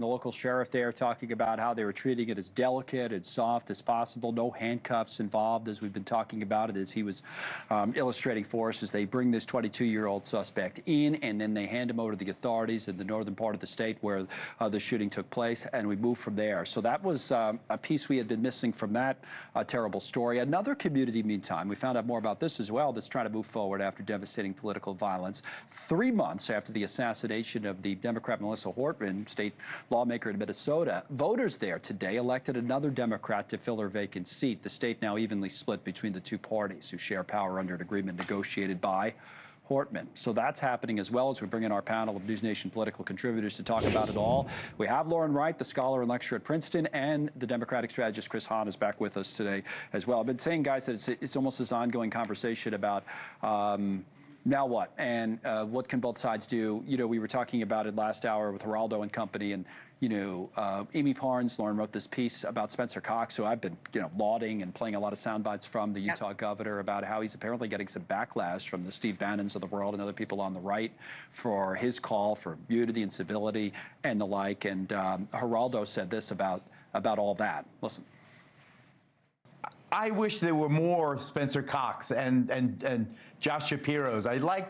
The local sheriff there talking about how they were treating it as delicate and soft as possible, no handcuffs involved, as we've been talking about it, as he was illustrating for us, as they bring this 22-year-old suspect in, and then they hand him over to the authorities in the northern part of the state where the shooting took place, and we move from there. So that was a piece we had been missing from that terrible story. Another community, meantime, we found out more about this as well, that's trying to move forward after devastating political violence. 3 months after the assassination of the Democrat Melissa Hortman, state lawmaker in Minnesota, voters there today elected another Democrat to fill her vacant seat. The state now evenly split between the two parties who share power under an agreement negotiated by Hortman. So that's happening as well as we bring in our panel of NewsNation political contributors to talk about it all. We have Lauren Wright, the scholar and lecturer at Princeton, and the Democratic strategist Chris Hahn is back with us today as well. I've been saying, guys, that it's almost this ongoing conversation about now what, and what can both sides do? You know, we were talking about it last hour with Geraldo and company, and you know, Amy Parnes, Lauren wrote this piece about Spencer Cox, who I've been, you know, lauding and playing a lot of sound bites from, the Utah governor, about how he's apparently getting some backlash from the Steve Bannons of the world and other people on the right for his call for unity and civility and the like. And Geraldo said this about all that. Listen. I wish there were more Spencer Cox and Josh Shapiro's. I like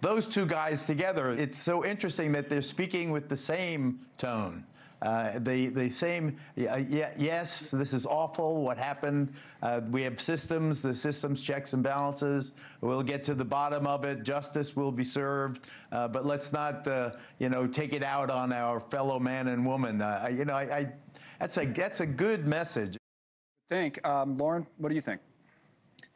those two guys together. It's so interesting that they're speaking with the same tone. The same, yes, this is awful, what happened. We have systems, the system's checks and balances. We'll get to the bottom of it. Justice will be served. But let's not, you know, take it out on our fellow man and woman. You know, that's a good message. Lauren, what do you think?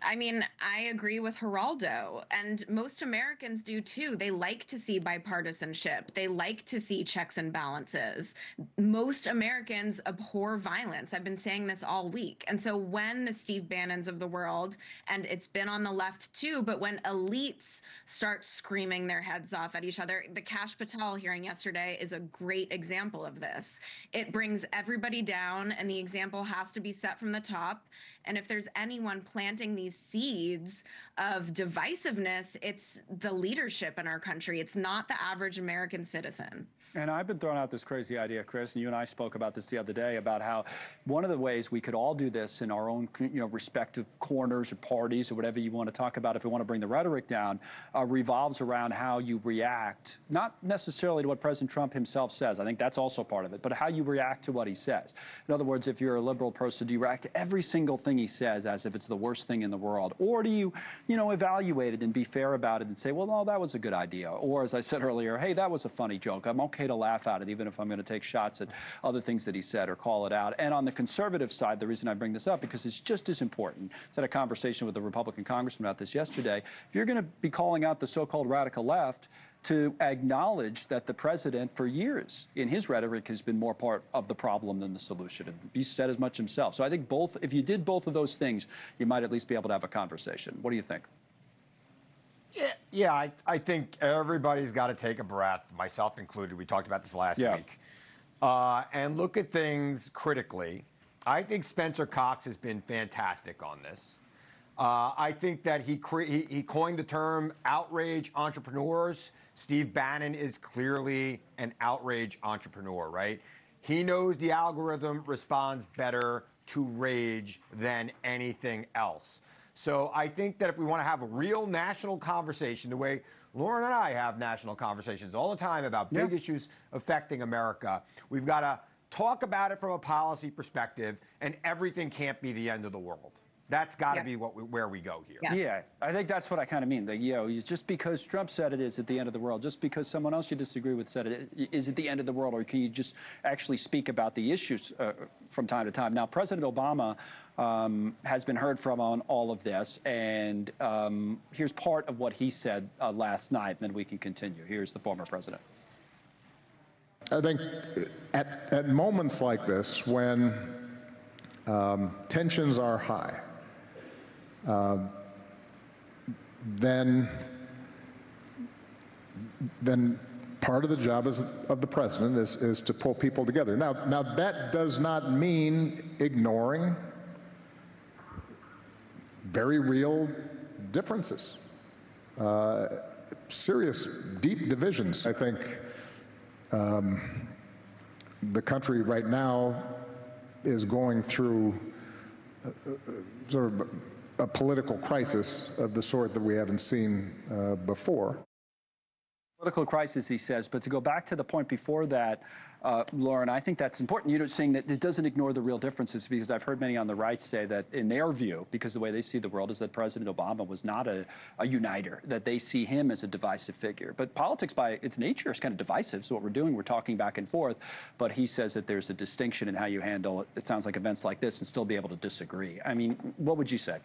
I mean, I agree with Geraldo, and most Americans do too. They like to see bipartisanship. They like to see checks and balances. Most Americans abhor violence. I've been saying this all week. And so when the Steve Bannons of the world, and it's been on the left too, but when elites start screaming their heads off at each other, the Kash Patel hearing yesterday is a great example of this. It brings everybody down, and the example has to be set from the top. And if there's anyone planting these seeds of divisiveness, it's the leadership in our country. It's not the average American citizen. And I've been throwing out this crazy idea, Chris, and you and I spoke about this the other day, about how one of the ways we could all do this in our own, you know, respective corners or parties or whatever you want to talk about, if we want to bring the rhetoric down, revolves around how you react, not necessarily to what President Trump himself says. I think that's also part of it, but how you react to what he says. In other words, if you're a liberal person, do you react to every single thing he says as if it's the worst thing in the world? Or do you, evaluate it and be fair about it and say, well, no, that was a good idea. Or as I said earlier, hey, that was a funny joke. I'm okay to laugh at it, even if I'm going to take shots at other things that he said or call it out. And on the conservative side, the reason I bring this up, because it's just as important. I had a conversation with a Republican congressman about this yesterday. If you're going to be calling out the so-called radical left, to acknowledge that the president for years in his rhetoric has been more part of the problem than the solution. And he said as much himself. So I think if you did both of those things, you might at least be able to have a conversation. What do you think? Yeah, I think everybody's got to take a breath, myself included. We talked about this last week. And look at things critically. I think Spencer Cox has been fantastic on this. I think that he coined the term outrage entrepreneurs. Steve Bannon is clearly an outrage entrepreneur, right? He knows the algorithm responds better to rage than anything else. So I think that if we want to have a real national conversation, the way Lauren and I have national conversations all the time about big issues affecting America, we've got to talk about it from a policy perspective, and everything can't be the end of the world. That's got to be where we go here. Yes. Yeah, I think that's what I kind of mean. That, just because Trump said it is at the end of the world, just because someone else you disagree with said it is at the end of the world, or can you just actually speak about the issues from time to time? Now, President Obama has been heard from on all of this, and here's part of what he said last night, and then we can continue. Here's the former president. I think at moments like this, when tensions are high, then part of the job of the president is to pull people together. Now that does not mean ignoring very real differences, serious, deep divisions. I think the country right now is going through sort of a political crisis of the sort that we haven't seen before. Political crisis, he says, but to go back to the point before that, Lauren, I think that's important. You're saying that it doesn't ignore the real differences, because I've heard many on the right say that in their view, because the way they see the world is that President Obama was not a uniter, that they see him as a divisive figure. But politics by its nature is kind of divisive. So what we're doing, we're talking back and forth, but he says that there's a distinction in how you handle, it sounds like, events like this and still be able to disagree. I mean, what would you say?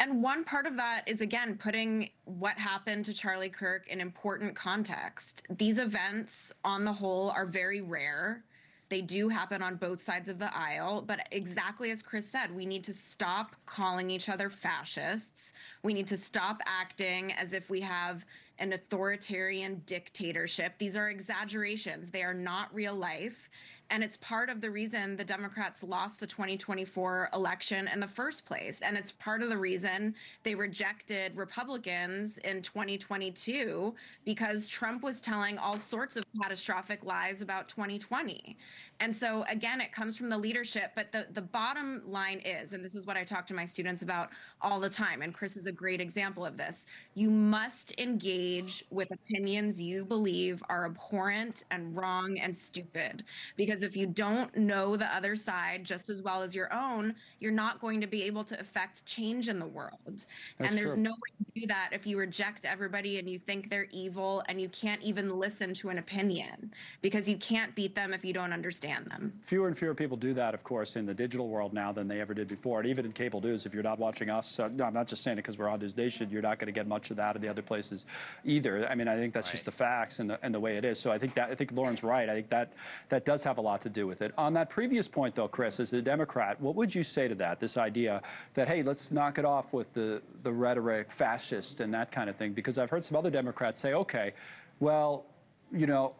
And one part of that is, again, putting what happened to Charlie Kirk in important context. These events, on the whole, are very rare. They do happen on both sides of the aisle. But exactly as Chris said, we need to stop calling each other fascists. We need to stop acting as if we have an authoritarian dictatorship. These are exaggerations. They are not real life. And it's part of the reason the Democrats lost the 2024 election in the first place. And it's part of the reason they rejected Republicans in 2022, because Trump was telling all sorts of catastrophic lies about 2020. And so, again, it comes from the leadership. But the bottom line is, and this is what I talk to my students about all the time, and Chris is a great example of this, you must engage with opinions you believe are abhorrent and wrong and stupid. Because if you don't know the other side just as well as your own, you're not going to be able to affect change in the world. And there's no way to do that if you reject everybody and you think they're evil and you can't even listen to an opinion, because you can't beat them if you don't understand them. Fewer and fewer people do that, of course, in the digital world now than they ever did before. And even in cable news, if you're not watching us, no, I'm not just saying it because we're on NewsNation, you're not going to get much of that in the other places either. I mean, I think that's just the facts and the way it is. So I think Lauren's right. I think that does have a lot to do with it. On that previous point, though, Chris, as a Democrat, what would you say to that? This idea that, hey, let's knock it off with the rhetoric, fascist and that kind of thing, because I've heard some other Democrats say, okay, well, you know,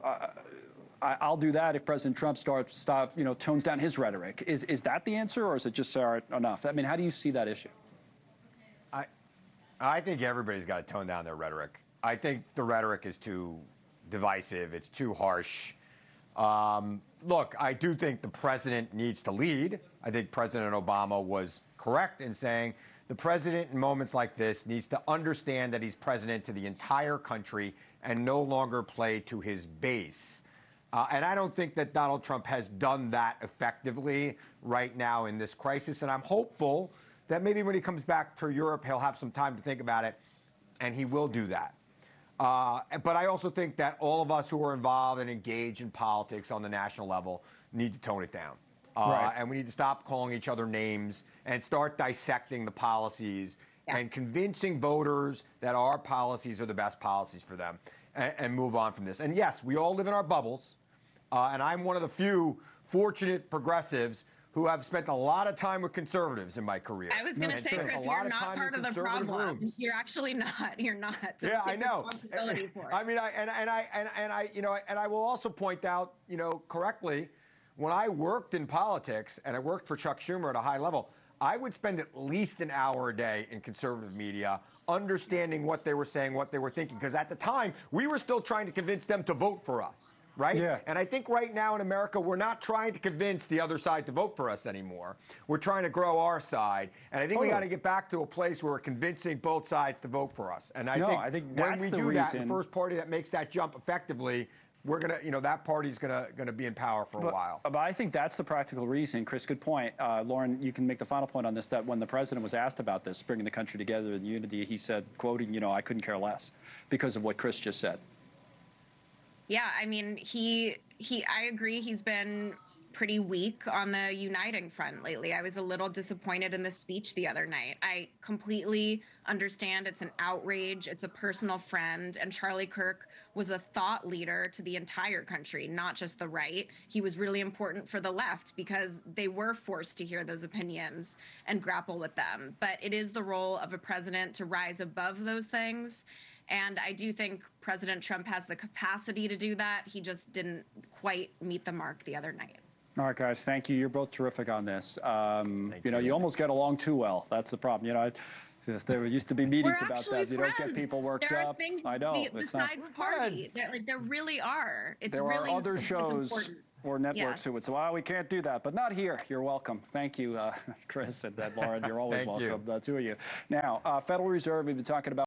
I'll do that if President Trump tones down his rhetoric. Is that the answer, or is it just enough? I mean, how do you see that issue? I think everybody's got to tone down their rhetoric. I think the rhetoric is too divisive. It's too harsh. Look, I do think the president needs to lead. I think President Obama was correct in saying the president in moments like this needs to understand that he's president to the entire country and no longer play to his base. And I don't think that Donald Trump has done that effectively right now in this crisis. And I'm hopeful that maybe when he comes back to Europe, he'll have some time to think about it, and he will do that. But I also think that all of us who are involved and engaged in politics on the national level need to tone it down. Right. And we need to stop calling each other names and start dissecting the policies and convincing voters that our policies are the best policies for them, and move on from this. And yes, we all live in our bubbles. And I'm one of the few fortunate progressives who have spent a lot of time with conservatives in my career. I was going to say, Chris, you're not part of the problem. Rooms. You're actually not. You're not. So yeah, I know. Responsibility for it. I mean, I will also point out, correctly, when I worked in politics and I worked for Chuck Schumer at a high level, I would spend at least an hour a day in conservative media understanding what they were saying, what they were thinking, because at the time we were still trying to convince them to vote for us. Right? Yeah. And I think right now in America, we're not trying to convince the other side to vote for us anymore. We're trying to grow our side. And I think we got to get back to a place where we're convincing both sides to vote for us. And I think when we do that, the first party that makes that jump effectively, we're going to, that party's going to be in power for a while. But I think that's the practical reason. Chris, good point. Lauren, you can make the final point on this, that when the president was asked about this, bringing the country together in unity, he said, quoting, I couldn't care less, because of what Chris just said. Yeah, I mean, I agree. He's been pretty weak on the uniting front lately. I was a little disappointed in the speech the other night. I completely understand it's an outrage. It's a personal friend. And Charlie Kirk was a thought leader to the entire country, not just the right. He was really important for the left because they were forced to hear those opinions and grapple with them. But it is the role of a president to rise above those things. And I do think President Trump has the capacity to do that. He just didn't quite meet the mark the other night. All right, guys, thank you. You're both terrific on this. You almost get along too well. That's the problem. There used to be meetings about that. You don't get people worked up. I know. Besides party, there really are. There are other shows. or networks Yes. who would say, well, we can't do that, but not here. You're welcome. Thank you, Chris and Lauren. You're always Thank you. welcome, the two of you. Now, Federal Reserve, we've been talking about